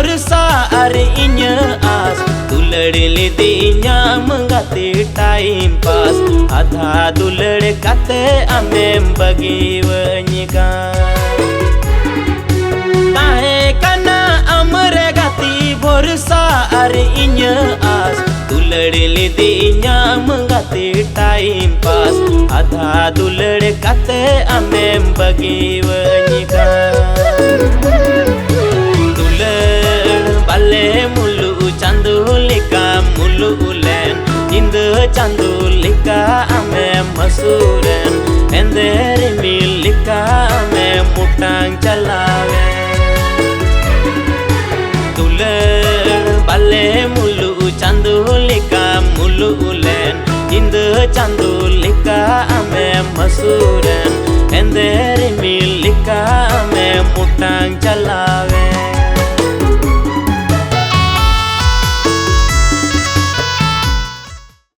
भरोसा अरे इnya as दुलड़ लिदिnya menggati time pass आधा दुलड़ kate amem bagi wenyikan tahe kana amre gati भरोसा अरे इnya as दुलड़ लिदिnya menggati time pass आधा दुलड़ kate amem bagi wenyikan bale mulu chandu lika mulu ulen indu chandu lika ame masuren enderi milika ame mutang chalawe tulen bale mulu chandu lika mulu ulen indu chandu lika ame masuren